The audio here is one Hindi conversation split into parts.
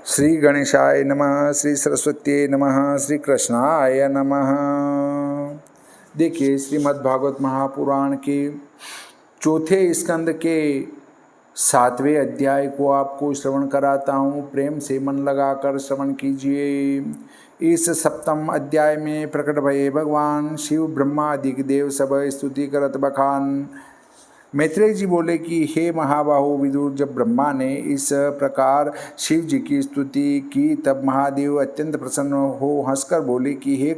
श्री गणेशाय नमः, श्री सरस्वती नमः, श्री कृष्णाय नमः। देखिए, श्रीमद् भागवत महापुराण के चौथे स्कंद के 7वें अध्याय को आपको श्रवण कराता हूँ। प्रेम से मन लगाकर श्रवण कीजिए। इस सप्तम अध्याय में प्रकट भये भगवान शिव ब्रह्मादिक देव सब स्तुति करत बखान। मैत्रेय जी बोले कि हे महाबाहु विदुर, जब ब्रह्मा ने इस प्रकार शिव जी की स्तुति की तब महादेव अत्यंत प्रसन्न हो हंसकर बोले कि हे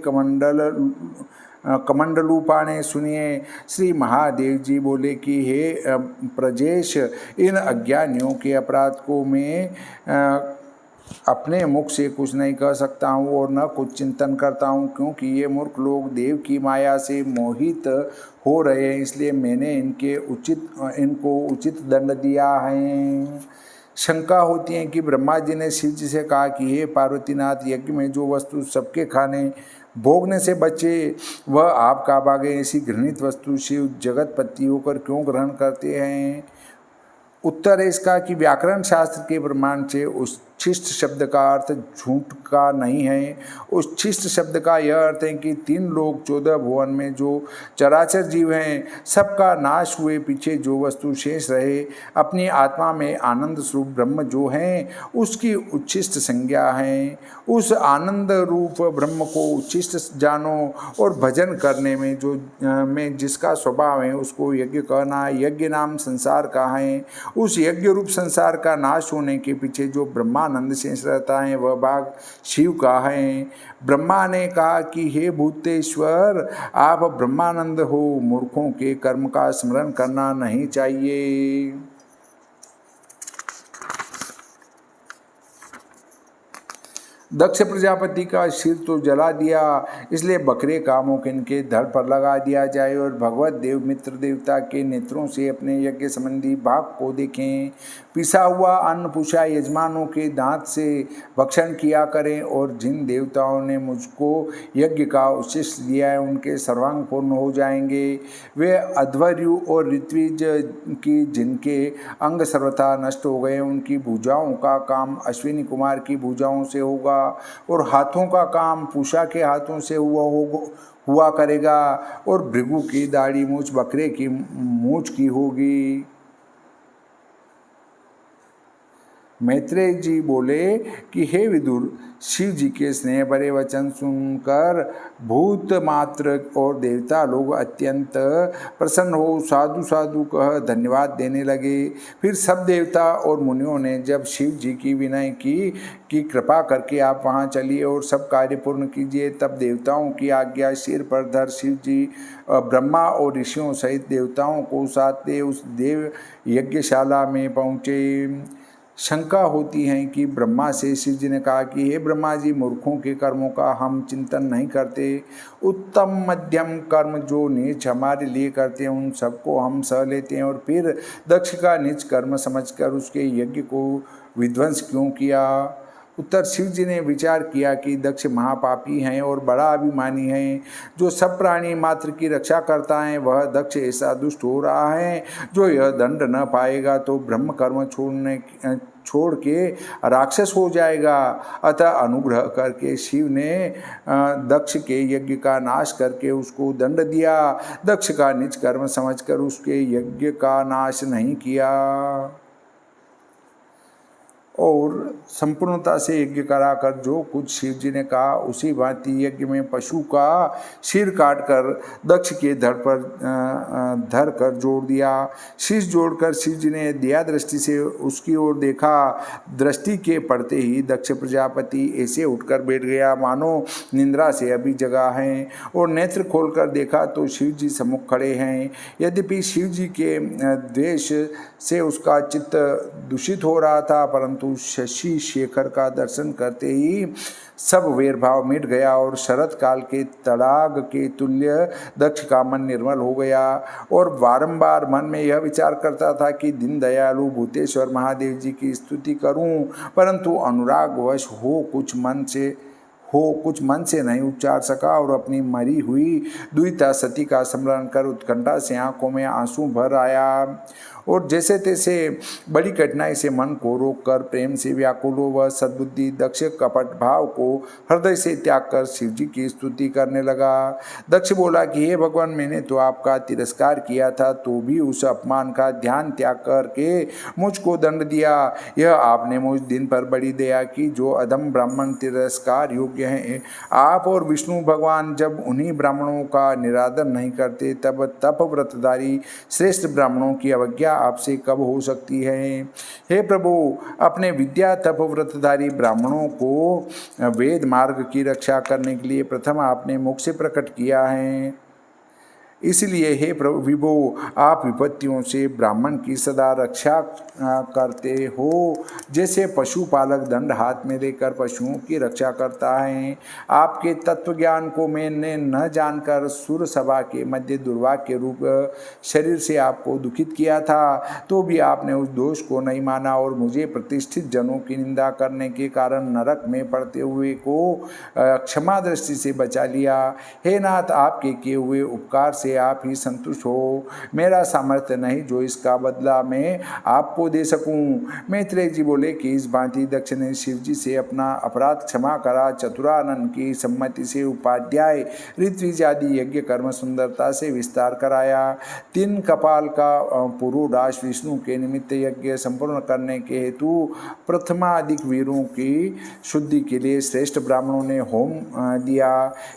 कमंडलूपाणे सुनिए। श्री महादेव जी बोले कि हे प्रजेश, इन अज्ञानियों के अपराध को मैं अपने मुख से कुछ नहीं कह सकता हूँ और न कुछ चिंतन करता हूँ, क्योंकि ये मूर्ख लोग देव की माया से मोहित हो रहे हैं, इसलिए मैंने इनको उचित दंड दिया है। शंका होती है कि ब्रह्मा जी ने शिव जी से कहा कि हे पार्वतीनाथ, यज्ञ में जो वस्तु सबके खाने भोगने से बचे वह आप का भागे, ऐसी घृणित वस्तु शिव जगतपति होकर क्यों ग्रहण करते हैं। उत्तर है इसका कि व्याकरण शास्त्र के प्रमाण से उच्छिष्ट शब्द का अर्थ झूठ का नहीं है। उच्छिष्ट शब्द का यह अर्थ है कि 3 लोक 14 भुवन में जो चराचर जीव हैं, सबका नाश हुए पीछे जो वस्तु शेष रहे, अपनी आत्मा में आनंद स्वरूप ब्रह्म जो हैं, उसकी उच्छिष्ट संज्ञा है। उस आनंद रूप ब्रह्म को उच्छिष्ट जानो और भजन करने में जिसका स्वभाव है उसको यज्ञ कहना। यज्ञ नाम संसार का है। उस यज्ञ रूप संसार का नाश होने के पीछे जो ब्रह्मानंद शेष रहता है वह भाग शिव का है। ब्रह्मा ने कहा कि हे भूतेश्वर, आप ब्रह्मानंद हो, मूर्खों के कर्म का स्मरण करना नहीं चाहिए। दक्ष प्रजापति का सिर तो जला दिया, इसलिए बकरे का मुख इनके धड़ पर लगा दिया जाए और भगवत देव मित्र देवता के नेत्रों से अपने यज्ञ संबंधी भाग को देखें। पिसा हुआ अन्न पूछा यजमानों के दांत से भक्षण किया करें, और जिन देवताओं ने मुझको यज्ञ का उच्छिष्ट दिया है उनके सर्वांग पूर्ण हो जाएंगे। वे अध्वर्यु और ऋत्विज की जिनके अंग सर्वथा नष्ट हो गए, उनकी भुजाओं का काम अश्विनी कुमार की भुजाओं से होगा और हाथों का काम पूषा के हाथों से हुआ करेगा, और भृगु की दाढ़ी मूछ बकरे की मूछ की होगी। मैत्रेय जी बोले कि हे विदुर, शिव जी के स्नेह भरे वचन सुनकर भूत मात्र और देवता लोग अत्यंत प्रसन्न हो साधु साधु कह धन्यवाद देने लगे। फिर सब देवता और मुनियों ने जब शिव जी की विनय की कि कृपा करके आप वहाँ चलिए और सब कार्य पूर्ण कीजिए, तब देवताओं की आज्ञा सिर पर धर शिव जी ब्रह्मा और ऋषियों सहित देवताओं को साथ ले उस देव यज्ञशाला में पहुँचे। शंका होती है कि ब्रह्मा से शिव जी ने कहा कि हे ब्रह्मा जी, मूर्खों के कर्मों का हम चिंतन नहीं करते। उत्तम मध्यम कर्म जो नीच हमारे लिए करते हैं उन सबको हम सह लेते हैं, और फिर दक्ष का नीच कर्म समझकर उसके यज्ञ को विध्वंस क्यों किया। उत्तर, शिव जी ने विचार किया कि दक्ष महापापी हैं और बड़ा अभिमानी हैं। जो सब प्राणी मात्र की रक्षा करता है वह दक्ष ऐसा दुष्ट हो रहा है जो यह दंड न पाएगा तो ब्रह्म कर्म छोड़ के राक्षस हो जाएगा। अतः अनुग्रह करके शिव ने दक्ष के यज्ञ का नाश करके उसको दंड दिया। दक्ष का निज कर्म समझकर उसके यज्ञ का नाश नहीं किया और संपूर्णता से यज्ञ कराकर जो कुछ शिव जी ने कहा उसी भांति यज्ञ में पशु का सिर काटकर दक्ष के धड़ पर धर कर जोड़ दिया। शीश जोड़कर शिव जी ने दया दृष्टि से उसकी ओर देखा। दृष्टि के पड़ते ही दक्ष प्रजापति ऐसे उठकर बैठ गया मानो निंद्रा से अभी जगा है, और नेत्र खोलकर देखा तो शिव जी सम्मुख खड़े हैं। यद्यपि शिव जी के द्वेष से उसका चित्त दूषित हो रहा था, परंतु शशि शेखर का दर्शन करते ही सब वैरभाव मिट गया और शरत काल के तड़ाग के तुल्य दक्ष का मन निर्मल हो गया, और बारंबार मन में यह विचार करता था कि दीन दयालु भूतेश्वर महादेव जी की स्तुति करूं, परंतु अनुरागवश हो कुछ मन से हो कुछ मन से नहीं उच्चार सका और अपनी मरी हुई दुहिता सती का स्मरण कर उत्कंठा से आंखों में आंसू भर आया और जैसे तैसे बड़ी कठिनाई से मन को रोककर प्रेम से व्याकुल हो वह सद्बुद्धि दक्ष कपट भाव को हृदय से त्याग कर शिव जी की स्तुति करने लगा। दक्ष बोला कि हे भगवान, मैंने तो आपका तिरस्कार किया था तो भी उस अपमान का ध्यान त्याग करके मुझको दंड दिया। यह आपने मुझ दिन पर बड़ी दया की जो अधम ब्राह्मण तिरस्कार योग्य हैं। आप और विष्णु भगवान जब उन्हीं ब्राह्मणों का निरादर नहीं करते तब तप व्रतधारी श्रेष्ठ ब्राह्मणों की अवज्ञा आपसे कब हो सकती है। हे प्रभु, अपने विद्या तप व्रतधारी ब्राह्मणों को वेद मार्ग की रक्षा करने के लिए प्रथम आपने मुख से प्रकट किया है। इसलिए हे प्रभु विभो, आप विपत्तियों से ब्राह्मण की सदा रक्षा करते हो, जैसे पशुपालक दंड हाथ में लेकर पशुओं की रक्षा करता है। आपके तत्व ज्ञान को मैंने न जानकर सुर सभा के मध्य दुर्भाग्य रूप शरीर से आपको दुखित किया था, तो भी आपने उस दोष को नहीं माना और मुझे प्रतिष्ठित जनों की निंदा करने के कारण नरक में पड़ते हुए को क्षमा दृष्टि से बचा लिया। हे नाथ, आपके किए हुए उपकार से आप ही संतुष्ट हो। मेरा सामर्थ्य नहीं जो इसका बदला मैं आपको दे सकूं। मैत्रेय जी बोले कि इस भांति दक्ष ने शिव जी से अपना अपराध क्षमा करा। चतुरानन की सम्मति से उपाध्याय ऋत्विज आदि यज्ञ कर्म सुंदरता से विस्तार कराया। 3 कपाल का पुरोडाश विष्णु के निमित्त यज्ञ संपूर्ण करने के हेतु प्रथमाधिक वीरों की शुद्धि के लिए श्रेष्ठ ब्राह्मणों ने होम दिया।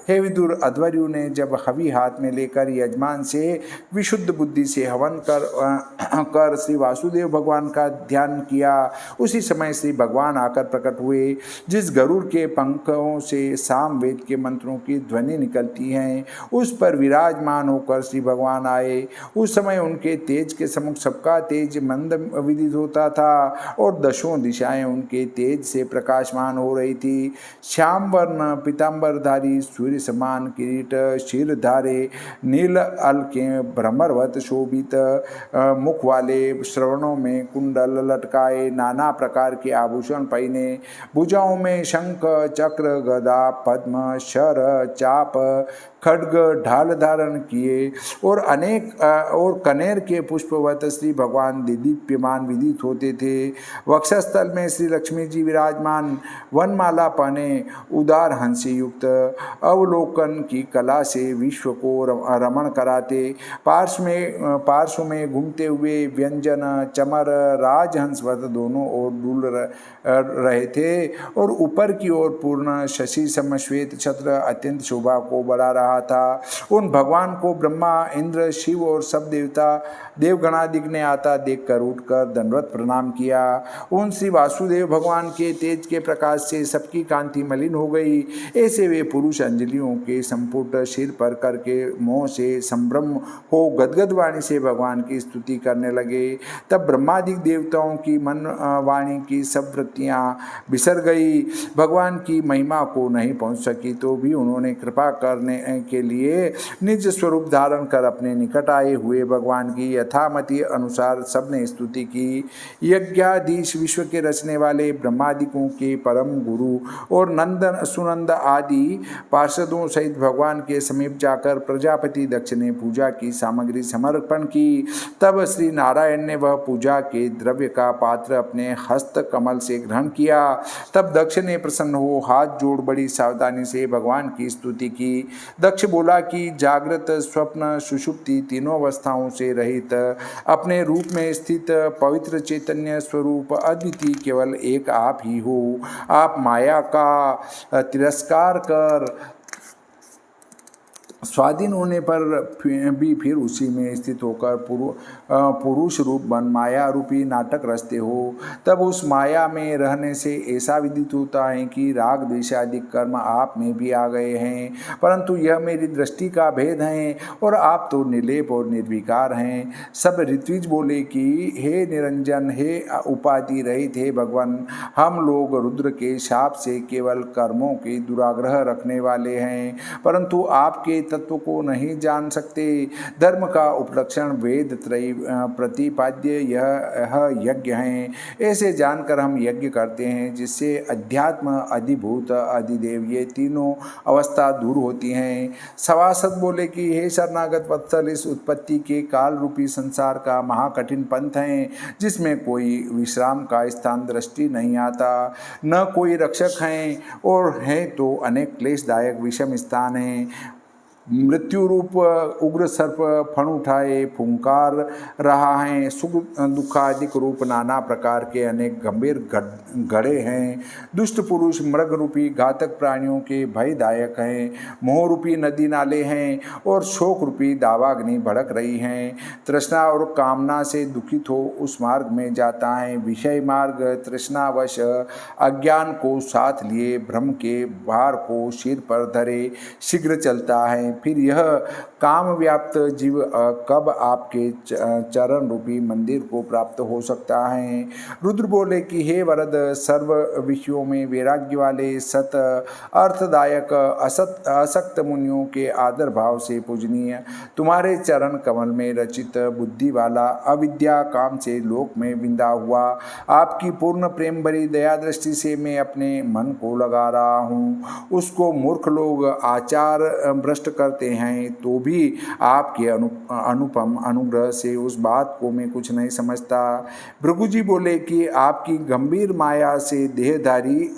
हे विदुर, अध्वर्यु ने जब हवि हाथ में लेकर यजमान से विशुद्ध बुद्धि से हवन कर श्री वासुदेव भगवान का ध्यान किया, उसी समय श्री भगवान आकर प्रकट हुए। जिस गरुड़ के पंखों से सामवेद के मंत्रों की ध्वनि निकलती है, उस पर विराजमान होकर श्री भगवान आए। उस समय उनके तेज के सम्मुख सबका तेज मंद विदित होता था और दशों दिशाएं उनके तेज से प्रकाशमान हो रही थी। श्याम वर्ण पीताम्बरधारी सूर्य समान किरीट शीर धारे, नील अल के भ्रमरवत शोभित मुख वाले, श्रवणों में कुंडल लटकाए, नाना प्रकार के आभूषण पहने, भुजाओं में शंख चक्र गदा पद्म शर चाप खड्ग ढाल धारण किए और अनेक और कनेर के पुष्पवत श्री भगवान दीप्यमान विदित होते थे। वक्षस्थल में श्री लक्ष्मी जी विराजमान, वनमाला पहने, उदार हंस युक्त, अवलोकन की कला से विश्व को रमण कराते, पार्श्व में घूमते हुए व्यंजन चमर राजहंसवत दोनों ओर डूल रहे थे और ऊपर की ओर पूर्ण शशि समश्वेत छत्र अत्यंत शोभा को बढ़ा रहा था। उन भगवान को ब्रह्मा इंद्र शिव और सब देवता देवगणादिक ने आता देखकर उठकर दंडवत प्रणाम किया। उन श्री वासुदेव भगवान के तेज के प्रकाश से सबकी कांति मलिन हो गई। ऐसे वे पुरुष अंजलियों के संपुट सिर पर करके मोह से संभ्रम हो गदगद वाणी से भगवान की स्तुति करने लगे। तब ब्रह्मादिक देवताओं की मन वाणी की सब वृत्तियाँ बिसर गई। भगवान की महिमा को नहीं पहुँच सकी तो भी उन्होंने कृपा करने के लिए निज स्वरूप धारण कर अपने निकट आए हुए भगवान की यथामति अनुसार सबने स्तुति की। यज्ञाधीश विश्व के रचने वाले ब्रह्मादिकों के परम गुरु और नंदन सुनंद आदि पार्षदों सहित भगवान के समीप जाकर प्रजापति दक्ष ने पूजा की सामग्री समर्पण की। तब श्री नारायण ने वह पूजा के द्रव्य का पात्र अपने हस्त कमल से ग्रहण किया। तब दक्ष ने प्रसन्न हो हाथ जोड़ बड़ी सावधानी से भगवान की स्तुति की। दक्ष बोला कि जागृत स्वप्न सुषुप्ति तीनों अवस्थाओं से रहित अपने रूप में स्थित पवित्र चैतन्य स्वरूप अद्वितीय केवल एक आप ही हो। आप माया का तिरस्कार कर स्वाधीन होने पर भी फिर उसी में स्थित होकर पुरुष रूप बन माया रूपी नाटक रचते हो। तब उस माया में रहने से ऐसा विदित होता है कि राग द्वेषादि कर्म आप में भी आ गए हैं, परंतु यह मेरी दृष्टि का भेद है और आप तो निर्लेप और निर्विकार हैं। सब ऋत्विज बोले कि हे निरंजन, हे उपाधि रहित, हे भगवान, हम लोग रुद्र के शाप से केवल कर्मों के दुराग्रह रखने वाले हैं, परंतु आपके तत्व को नहीं जान सकते। धर्म का उपलक्षण वेद त्रयी प्रतिपाद्य यह यज्ञ हैं। ऐसे जानकर हम यज्ञ करते हैं जिससे अध्यात्म, अधिभूत, अधिदेव ये तीनों अवस्था दूर होती हैं। सभासद बोले कि हे शरणागत वत्सल, इस उत्पत्ति के काल रूपी संसार का महाकठिन पंथ है जिसमें कोई विश्राम का स्थान दृष्टि नहीं आता, न कोई रक्षक हैं, और हैं तो अनेक क्लेशदायक विषम स्थान हैं। मृत्यु रूप उग्र सर्प फण उठाए फुंकार रहा है। सुख दुखादिक रूप नाना प्रकार के अनेक गंभीर गढ़े हैं। दुष्ट पुरुष मृग रूपी घातक प्राणियों के भयदायक हैं। मोह रूपी नदी नाले हैं और शोक रूपी दावाग्नि भड़क रही हैं। तृष्णा और कामना से दुखित हो उस मार्ग में जाता है। विषय मार्ग तृष्णावश अज्ञान को साथ लिए भ्रम के भार को सिर पर धरे शीघ्र चलता है। फिर यह काम व्याप्त जीव कब आपके चरण रूपी मंदिर को प्राप्त हो सकता है। रुद्र बोले कि हे वरद, सर्व विषयों में वैराग्य वाले सत अर्थदायक असक्त मुनियों के आदर भाव से पूजनीय तुम्हारे चरण कमल में रचित बुद्धि वाला अविद्या काम से लोक में बिंदा हुआ आपकी पूर्ण प्रेम भरी दया दृष्टि से मैं अपने मन को लगा रहा हूँ। उसको मूर्ख लोग आचार भ्रष्ट करते हैं तो भी आपके अनुपम अनुग्रह से उस बात को मैं कुछ नहीं समझता। भृगु जी बोले कि आपकी गंभीर माया से देहधारी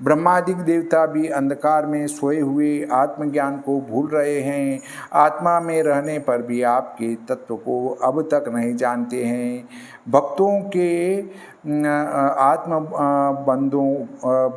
ब्रह्मादिक देवता भी अंधकार में सोए हुए आत्मज्ञान को भूल रहे हैं। आत्मा में रहने पर भी आपके तत्व को अब तक नहीं जानते हैं। भक्तों के आत्म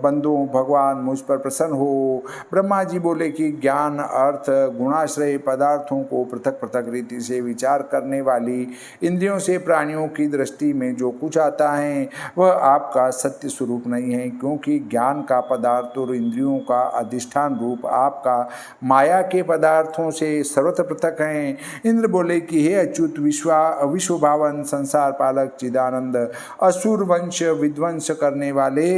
बंधु भगवान मुझ पर प्रसन्न हो। ब्रह्मा जी बोले कि ज्ञान अर्थ गुणाश्रय पदार्थों को पृथक पृथक रीति से विचार करने वाली इंद्रियों से प्राणियों की दृष्टि में जो कुछ आता है वह आपका सत्य स्वरूप नहीं है, क्योंकि ज्ञान का पदार्थ और इंद्रियों का अधिष्ठान रूप आपका माया के पदार्थों से सर्वत्र पृथक हैं। इंद्र बोले कि हे अच्युत विश्वभावन संसार पालक चिदानंद असुर वंश विध्वंस करने वाले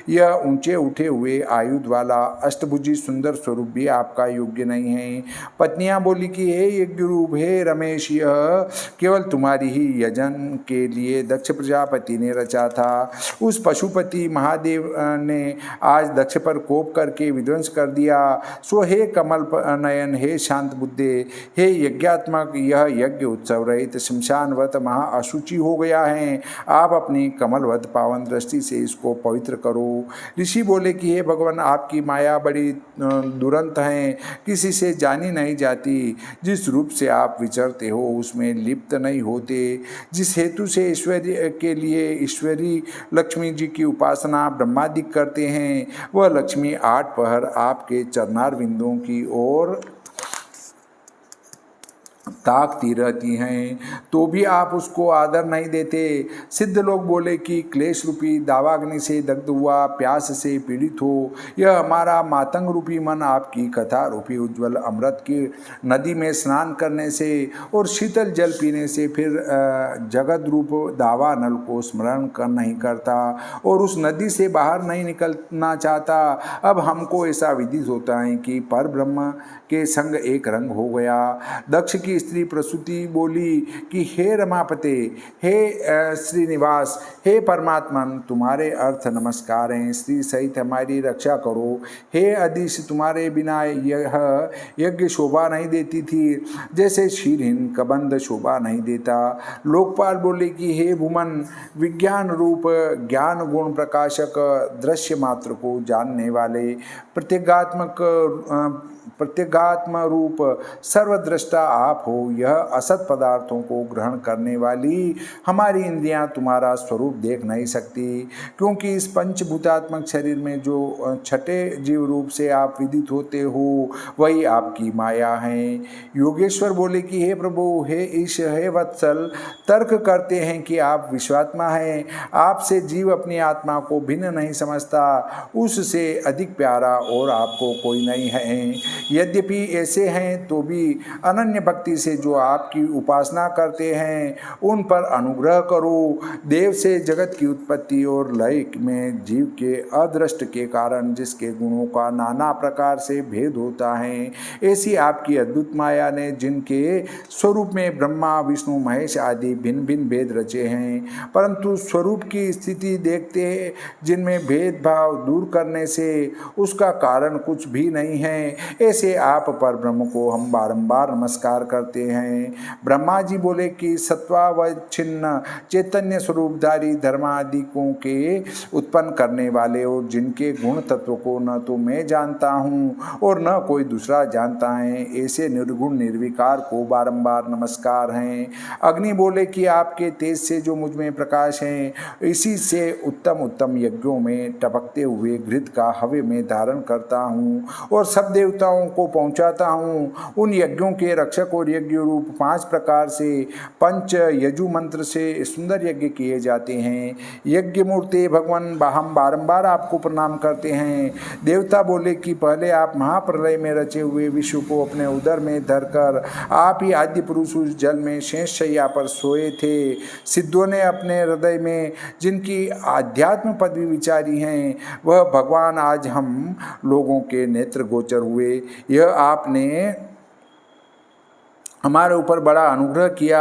यह ऊंचे उठे हुए आयुध वाला अष्टभुजी सुंदर स्वरूप भी आपका योग्य नहीं है। पत्नियां बोली कि हे यज्ञ रूप, हे रमेश, यह केवल तुम्हारी ही यजन के लिए दक्ष प्रजापति ने रचा था। उस पशुपति महादेव ने आज दक्ष पर कोप करके विध्वंस कर दिया। सो हे कमल नयन, हे शांत बुद्धे, हे यज्ञात्मक, यह यज्ञ उत्सव रहित शमशानवत महा अशुचि हो गया है। आप अपनी कमलवत पावन दृष्टि से इसको पवित्र करो। ऋषि बोले कि हे भगवान, आपकी माया बड़ी दुरंत है, किसी से जानी नहीं जाती। जिस रूप से आप विचरते हो उसमें लिप्त नहीं होते। जिस हेतु से ऐश्वर्य के लिए ईश्वरी लक्ष्मी जी की उपासना ब्रह्मादिक करते हैं वह लक्ष्मी 8 पहर आपके चरणार बिंदुओं की ओर ताकती रहती हैं, तो भी आप उसको आदर नहीं देते। सिद्ध लोग बोले कि क्लेश रूपी दावाग्नि से दग्ध हुआ, प्यास से पीड़ित हो, यह हमारा मातंग रूपी मन आपकी कथा रूपी उज्ज्वल अमृत की नदी में स्नान करने से और शीतल जल पीने से फिर जगत रूप दावा नल को स्मरण कर नहीं करता और उस नदी से बाहर नहीं निकलना चाहता। अब हमको ऐसा विदित होता है कि पर ब्रह्म के संग एक रंग हो गया। दक्ष की स्त्री प्रसूति बोली कि हे रमापते, हे श्रीनिवास, हे परमात्मन, तुम्हारे अर्थ नमस्कार हैं। स्त्री सहित हमारी रक्षा करो। हे अदिश, तुम्हारे बिना यह यज्ञ शोभा नहीं देती थी, जैसे क्षीरहीन कबंध शोभा नहीं देता। लोकपाल बोले कि हे भूमन, विज्ञान रूप ज्ञान गुण प्रकाशक दृश्य मात्र को जानने वाले प्रत्यगात्म रूप सर्वद्रष्टा आप हो। यह असत पदार्थों को ग्रहण करने वाली हमारी इंद्रियां तुम्हारा स्वरूप देख नहीं सकती, क्योंकि इस पंचभूतात्मक शरीर में जो छठे जीव रूप से आप विदित होते हो वही आपकी माया है। योगेश्वर बोले कि हे प्रभु, हे ईश, हे वत्सल, तर्क करते हैं कि आप विश्वात्मा हैं। आपसे जीव अपनी आत्मा को भिन्न नहीं समझता, उससे अधिक प्यारा और आपको कोई नहीं है। यद्यपि ऐसे हैं तो भी अनन्य भक्ति से जो आपकी उपासना करते हैं उन पर अनुग्रह करो। देव से जगत की उत्पत्ति और लय में जीव के अदृष्ट के कारण जिसके गुणों का नाना प्रकार से भेद होता है, ऐसी आपकी अद्भुत माया ने जिनके स्वरूप में ब्रह्मा विष्णु महेश आदि भिन्न भिन्न भेद रचे हैं, परंतु स्वरूप की स्थिति देखते जिनमें भेदभाव दूर करने से उसका कारण कुछ भी नहीं है, ऐसे आप पर ब्रह्म को हम बारंबार नमस्कार करते हैं। ब्रह्मा जी बोले कि सत्वावच्छिन्न चैतन्य स्वरूपधारी धर्मादिकों के उत्पन्न करने वाले और जिनके गुण तत्व को न तो मैं जानता हूँ और न कोई दूसरा जानता है, ऐसे निर्गुण निर्विकार को बारंबार नमस्कार हैं। अग्नि बोले कि आपके तेज से जो मुझ में प्रकाश है, इसी से उत्तम उत्तम यज्ञों में टपकते हुए घृत का हवे में धारण करता हूँ और सब देवताओं को पहुँचाता हूँ। उन यज्ञों के रक्षक और यज्ञ रूप 5 प्रकार से पंच यजु मंत्र से सुंदर यज्ञ किए जाते हैं। यज्ञ मूर्ति भगवान हम बारंबार आपको प्रणाम करते हैं। देवता बोले कि पहले आप महाप्रलय में रचे हुए विश्व को अपने उदर में धरकर आप ही आदि पुरुष उस जल में शेष शैया पर सोए थे। सिद्धों ने अपने हृदय में जिनकी आध्यात्म पदवी विचारी हैं, वह भगवान आज हम लोगों के नेत्र गोचर हुए। यह आपने हमारे ऊपर बड़ा अनुग्रह किया।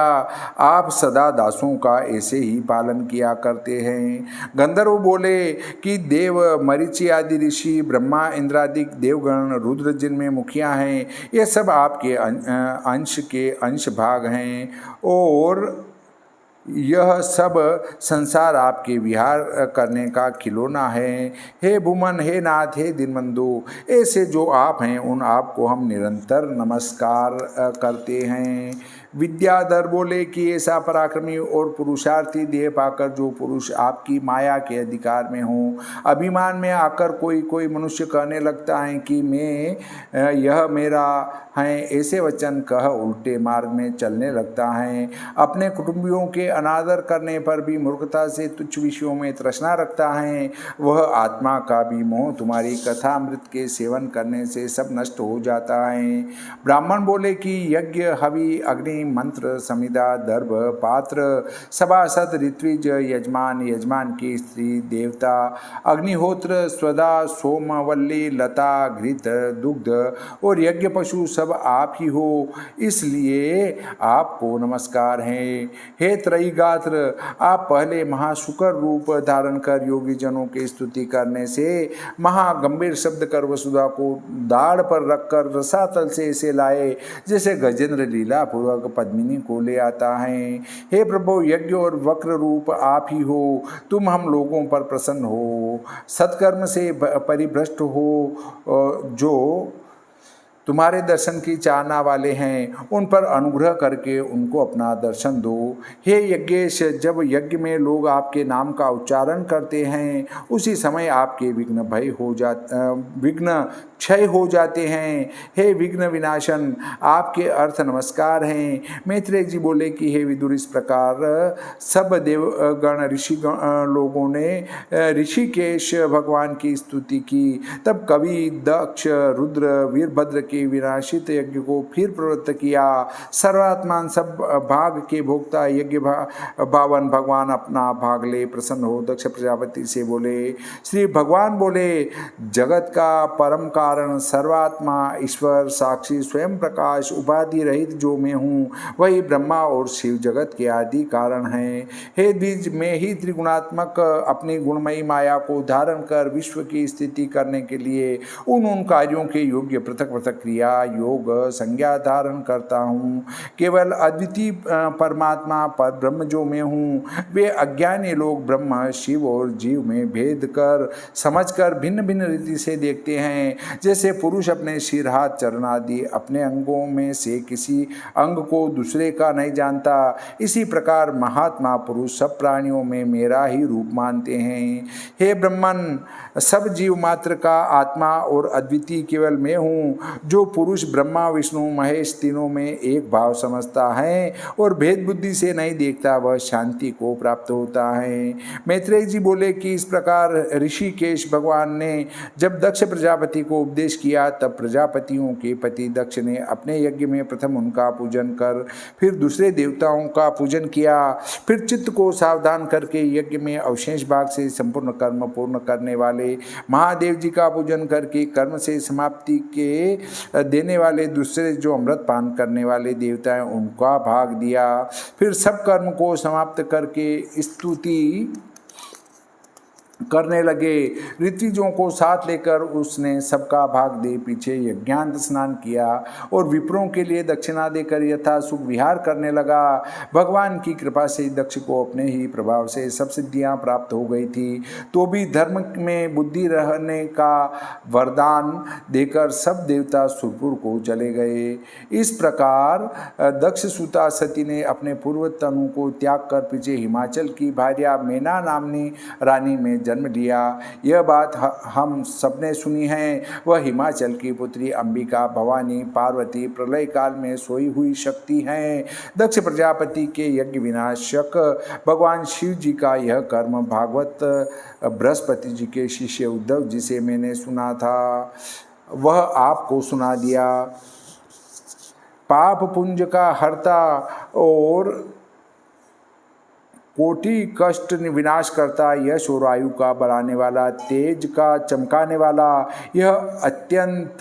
आप सदा दासों का ऐसे ही पालन किया करते हैं। गंधर्व बोले कि देव मरीचि आदि ऋषि ब्रह्मा इंद्रादिक देवगण रुद्र जिनमें मुखिया हैं, ये सब आपके अंश के अंश भाग हैं और यह सब संसार आपके विहार करने का खिलौना है। हे भूमन, हे नाथ, हे दीनबंधु, ऐसे जो आप हैं उन आप को हम निरंतर नमस्कार करते हैं। विद्याधर बोले कि ऐसा पराक्रमी और पुरुषार्थी देह पाकर जो पुरुष आपकी माया के अधिकार में हो, अभिमान में आकर कोई कोई मनुष्य कहने लगता है कि मैं यह मेरा है, ऐसे वचन कह उल्टे मार्ग में चलने लगता है। अपने कुटुंबियों के अनादर करने पर भी मूर्खता से तुच्छ विषयों में तृष्णा रखता है। वह आत्मा का भी मोह तुम्हारी कथा अमृत के सेवन करने से सब नष्ट हो जाता है। ब्राह्मण बोले कि यज्ञ हवि अग्नि मंत्र समिधा दर्भ पात्र सभासद ऋत्विज यजमान यजमान की स्त्री देवता अग्निहोत्र स्वदा सोमवल्ली लता घृत दुग्ध और यज्ञ पशु सब आप ही हो, इसलिए आपको नमस्कार है। हे त्रयीगात्र, आप पहले महाशुकर रूप धारण कर योगी जनों की स्तुति करने से महागंभीर शब्द कर वसुधा को दाढ़ पर रखकर रसातल से ऐसे लाए जैसे गजेंद्र लीला पूर्वक पद्मिनी को ले आता है। हे प्रभु, यज्ञ और वक्र रूप आप ही हो, तुम हम लोगों पर प्रसन्न हो। सत्कर्म से परिभ्रष्ट हो जो तुम्हारे दर्शन की चाहना वाले हैं, उन पर अनुग्रह करके उनको अपना दर्शन दो। हे यज्ञेश, जब यज्ञ में लोग आपके नाम का उच्चारण करते हैं, उसी समय आपके विघ्न क्षय हो जाते हैं। हे विघ्न विनाशन, आपके अर्थ नमस्कार हैं। मैत्रेय जी बोले कि हे विदुर, इस प्रकार सब देवगण ऋषिगण लोगों ने ऋषिकेश भगवान की स्तुति की। तब कवि दक्ष रुद्र वीरभद्र के विनाशित यज्ञ को फिर प्रवृत्त किया। सर्वात्मान सब भाग के भोक्ता यज्ञ भावन भगवान अपना भाग ले प्रसन्न हो दक्ष प्रजापति से बोले। श्री भगवान बोले, जगत का परम कारण सर्वात्मा ईश्वर साक्षी स्वयं प्रकाश उपाधि रहित जो मैं हूँ, वही ब्रह्मा और शिव जगत के आदि कारण हैं। हे द्विज, मैं ही त्रिगुणात्मक अपनी गुणमयी माया को धारण कर विश्व की स्थिति करने के लिए उन कार्यों के योग्य पृथक पृथक क्रिया योग संज्ञा धारण करता हूँ। केवल अद्वितीय परमात्मा पर ब्रह्म जो मैं हूँ, वे अज्ञानी लोग ब्रह्म शिव और जीव में भेद कर समझकर भिन्न भिन्न रीति से देखते हैं। जैसे पुरुष अपने सिर हाथ चरण आदि अपने अंगों में से किसी अंग को दूसरे का नहीं जानता, इसी प्रकार महात्मा पुरुष सब प्राणियों में मेरा ही रूप मानते हैं। हे ब्रह्मन, सब जीव मात्र का आत्मा और अद्वितीय केवल मैं हूँ, जो पुरुष ब्रह्मा विष्णु महेश तीनों में एक भाव समझता है और भेद बुद्धि से नहीं देखता, वह शांति को प्राप्त होता है। मैत्रेय जी बोले कि इस प्रकार ऋषिकेश भगवान ने जब दक्ष प्रजापति को उपदेश किया, तब प्रजापतियों के पति दक्ष ने अपने यज्ञ में प्रथम उनका पूजन कर फिर दूसरे देवताओं का पूजन किया। फिर चित्त को सावधान करके यज्ञ में अवशेष भाग से संपूर्ण कर्म पूर्ण करने वाले महादेव जी का पूजन करके कर्म से समाप्ति के देने वाले दूसरे जो अमृत पान करने वाले देवता हैं उनका भाग दिया। फिर सब कर्म को समाप्त करके स्तुति करने लगे। ऋत्विजों को साथ लेकर उसने सबका भाग दे पीछे यज्ञांत स्नान किया और विप्रों के लिए दक्षिणा देकर यथा सुख विहार करने लगा। भगवान की कृपा से दक्ष को अपने ही प्रभाव से सब सिद्धियां प्राप्त हो गई थी, तो भी धर्म में बुद्धि रहने का वरदान देकर सब देवता सुरपुर को चले गए। इस प्रकार दक्ष सुता सती ने अपने पूर्व तनु को त्याग कर पीछे हिमाचल की भार्या मेना नामनी रानी में जन्म लिया। यह बात हम सबने सुनी है। वह हिमाचल की पुत्री अंबिका, भवानी, पार्वती प्रलय काल में सोई हुई शक्ति हैं। दक्ष प्रजापति के यज्ञ विनाशक भगवान शिव जी का यह कर्म भागवत बृहस्पति जी के शिष्य उद्धव जी से मैंने सुना था, वह आपको सुना दिया। पाप पुंज का हर्ता और कोटि कष्ट विनाश करता, यश और आयु का बढ़ाने वाला, तेज का चमकाने वाला, यह अत्यंत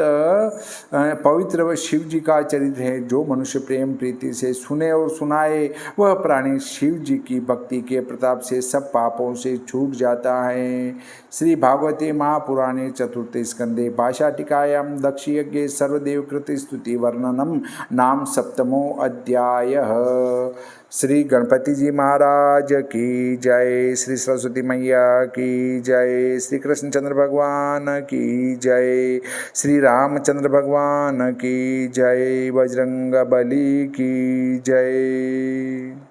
पवित्र शिव जी का चरित्र है। जो मनुष्य प्रेम प्रीति से सुने और सुनाए, वह प्राणी शिव जी की भक्ति के प्रताप से सब पापों से छूट जाता है। श्री भागवते महापुराणे चतुर्थे स्कंदे भाषाटिकायां दक्षयज्ञे सर्वदेवकृत स्तुति वर्णनम नाम सप्तमो अध्यायः। श्री गणपति जी महाराज की जय, श्री सरस्वती मैया की जय, श्री कृष्णचंद्र भगवान की जय, श्री रामचंद्र भगवान की जय, बजरंग बली की जय।